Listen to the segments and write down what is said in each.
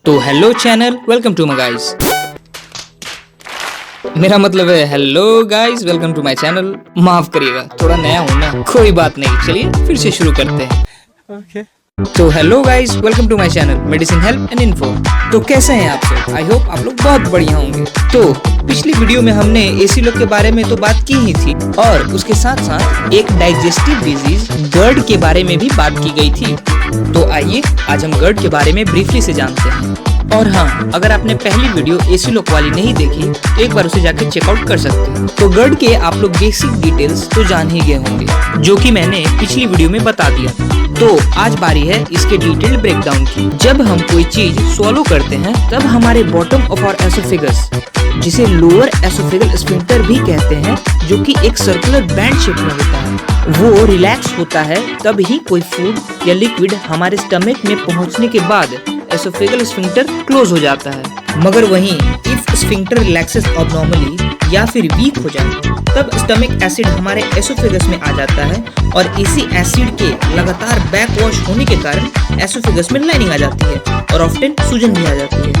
तो hello channel, welcome to my guys. मेरा मतलब है hello guys, welcome to my channel. माफ करिएगा, थोड़ा नया हूं ना, कोई बात नहीं। चलिए फिर से शुरू करते हैं। तो hello guys, welcome to my channel medicine help and info. तो कैसे हैं आप सब? आई होप आप लोग बहुत बढ़िया होंगे। तो पिछली वीडियो में हमने एसी लोग के बारे में तो बात की ही थी, और उसके साथ साथ एक डाइजेस्टिव डिजीज गर्ड के बारे में भी बात की गई थी। तो आइए आज हम गर्ड के बारे में ब्रीफली से जानते हैं। और हाँ, अगर आपने पहली वीडियो एसी लोग वाली नहीं देखी तो एक बार उसे जाकर चेकआउट कर सकते हैं। तो गर्ड के आप लोग बेसिक डिटेल्स तो जान ही गए होंगे, जो कि मैंने पिछली वीडियो में बता दिया। तो आज बारी है इसके डिटेल्ड ब्रेकडाउन की। जब हम कोई चीज स्वॉलो करते हैं तब हमारे बॉटम ऑफ आवर एसोफेगस, जिसे लोअर एसोफेगल स्फिंक्टर भी कहते हैं, जो कि एक सर्कुलर बैंड शेप में होता है, वो रिलैक्स होता है। तब ही कोई फूड या लिक्विड हमारे स्टमक में पहुंचने के बाद एसोफेगल स्फिंक्टर क्लोज हो जाता है। मगर वहीं इफ स्फिंक्टर रिलैक्सेस अबनॉर्मली या फिर वीक हो जाए तब स्टमक एसिड हमारे एसोफेगस में आ जाता है, और इसी एसिड के लगातार बैक वॉश होने के कारण एसोफेगस में लाइनिंग आ जाती है और ऑफ्टन सूजन भी आ जाती है।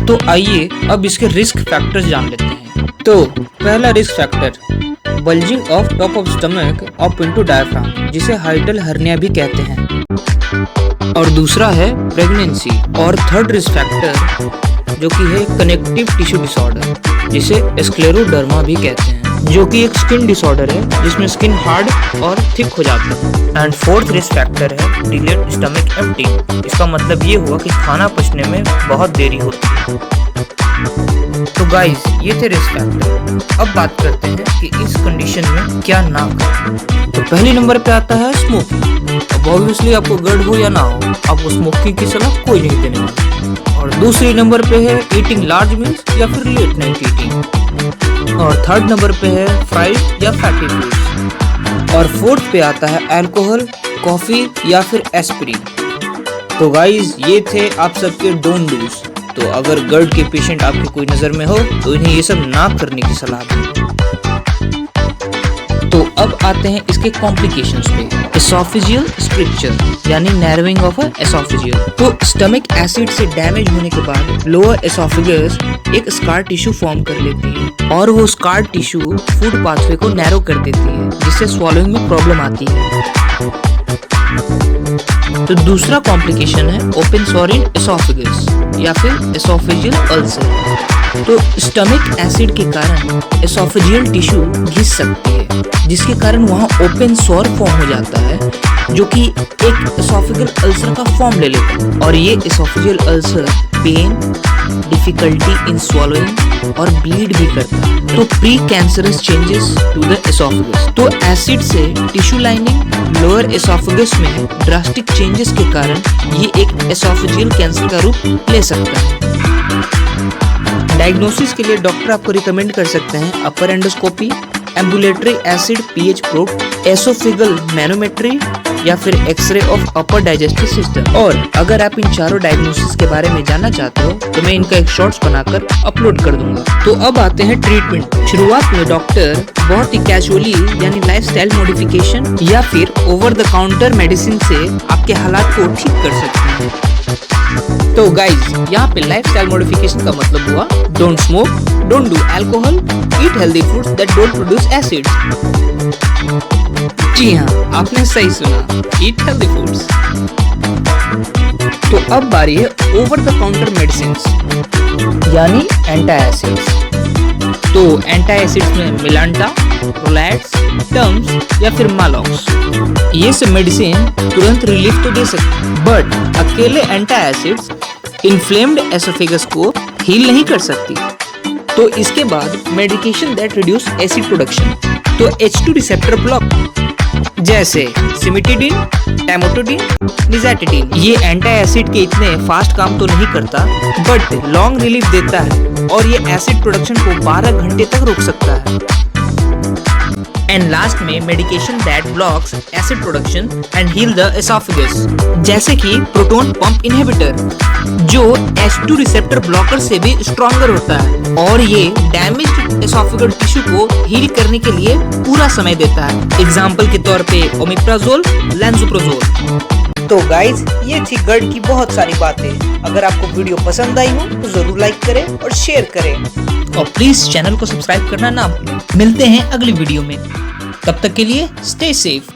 तो आइए अब इसके रिस्क फैक्टर्स जान लेते हैं। तो पहला risk factor, bulging of top of stomach up into diaphragm, जिसे हाइडल हर्निया भी कहते हैं। और दूसरा है प्रेगनेंसी। और थर्ड रिस्क फैक्टर जो कि है कनेक्टिव टिश्यू डिसऑर्डर, जिसे स्क्लेरोडर्मा भी कहते हैं, जो कि एक स्किन डिसऑर्डर है जिसमें स्किन हार्ड और थिक हो जाता है। एंड फोर्थ रिस्क फैक्टर है डिलेड स्टमक एम्प्टिंग। इसका मतलब ये हुआ कि खाना पचने में बहुत देरी होती है। तो गाइस, ये थे रिस्क फैक्टर। अब बात करते हैं कि इस कंडीशन में क्या ना करें। तो पहले नंबर पे आता है स्मोकिंग। अब ऑब्वियसली आपको गर्ड हो या ना हो, आपको स्मोकिंग की सलाह कोई नहीं देने वाला। और दूसरे नंबर पे है ईटिंग लार्ज मील्स या फिर लेट नाइट ईटिंग। और थर्ड नंबर पे है फ्राइड या फैटी फूड्स। और फोर्थ पे आता है अल्कोहल, कॉफी या फिर एस्पिरिन। तो गाइस, ये थे आप सबके डोंट डूज। तो अगर गर्ड के पेशेंट आपके कोई नजर में हो तो इन्हें ये सब ना करने की सलाह दें। तो अब आते हैं इसके कॉम्प्लिकेशंस पे। एसोफेजियल स्ट्रक्चर यानी नैरोइंग ऑफ एसोफेजियल। तो स्टमक एसिड से डैमेज होने के बाद लोअर एसोफेगस एक स्कार टिश्यू फॉर्म कर लेती है, और वो स्कार टिश्यू फूड पाथवे को नैरो कर देती है, जिससे स्वॉलोइंग में प्रॉब्लम आती है। तो दूसरा कॉम्प्लिकेशन है ओपन सोर इन एसोफेगस या फिर एसोफेजियल अल्सर। तो स्टमक एसिड के कारण एसोफेजियल टिश्यू घिस सकती है, जिसके कारण वहाँ ओपन सोर फॉर्म हो जाता है, जो कि एक एसोफेजियल अल्सर का फॉर्म ले लेता है। और ये oesophageal ulcer pain, difficulty in swallowing और ब्लीड भी करता है। तो pre cancerous changes to the oesophagus. तो एसिड से टिश्यू लाइनिंग लोअर एसोफेगस में ड्रास्टिक चेंजेस के कारण ये एक एसोफेजियल कैंसर का रूप ले सकता है। डायग्नोसिस के लिए डॉक्टर आपको रिकमेंड कर सकते हैं upper endoscopy, ambulatory acid pH probe, oesophageal manometry या फिर x ray of upper digestive system. और अगर आप इन चारों डायग्नोसिस के बारे में जानना चाहते हो तो मैं इनका एक शॉर्ट्स बनाकर अपलोड कर दूंगा। तो अब आते हैं ट्रीटमेंट। शुरुआत में डॉक्टर बहुत ही कैजुअली यानी लाइफस्टाइल मॉडिफिकेशन या फिर ओवर द काउंटर मेडिसिन से आपके हालात को ठीक कर सकते हैं। तो गाइज, यहाँ पे लाइफस्टाइल मॉडिफिकेशन का मतलब हुआ don't smoke, don't do alcohol, eat healthy foods that don't produce acid. जी हाँ, आपने सही सुना, ईट हेल्दी फूड्स। तो अब बारी है ओवर द काउंटर मेडिसिन्स यानी एंटी एसिड्स। तो एंटी एसिड्स में मिलांटा, रोलैक्स, टर्म्स या फिर मालॉक्स। ये सब मेडिसिन तुरंत रिलीफ तो दे सकते हैं, बट अकेले एंटी एसिड्स इन्फ्लेम्ड एसोफेगस को हील नहीं कर सकती। तो इसके बाद medication that reduce acid production. तो H2 रिसेप्टर ब्लॉक जैसे सिमिटिडिन, टैमोटोडिन, निज़ाटिडिन, ये एंटी एसिड के इतने फास्ट काम तो नहीं करता, बट लॉन्ग रिलीफ देता है, और ये एसिड प्रोडक्शन को 12 घंटे तक रोक सकता है। एंड लास्ट में medication that blocks acid production and heal the oesophagus, जैसे कि प्रोटॉन पंप इनहिबिटर, जो H2 रिसेप्टर ब्लॉकर से भी स्ट्रॉन्गर होता है, और ये डैमेज्ड एसोफेगल टिश्यू को हील करने के लिए पूरा समय देता है। एग्जाम्पल के तौर पे ओमेप्राजोल, लैंसोप्राजोल। तो गाइज ये थी गढ़ की बहुत सारी बातें। अगर आपको वीडियो पसंद आई हो तो जरूर लाइक करें और शेयर करें और प्लीज चैनल को सब्सक्राइब करना ना भूलें। मिलते हैं अगली वीडियो में, तब तक के लिए स्टे सेफ।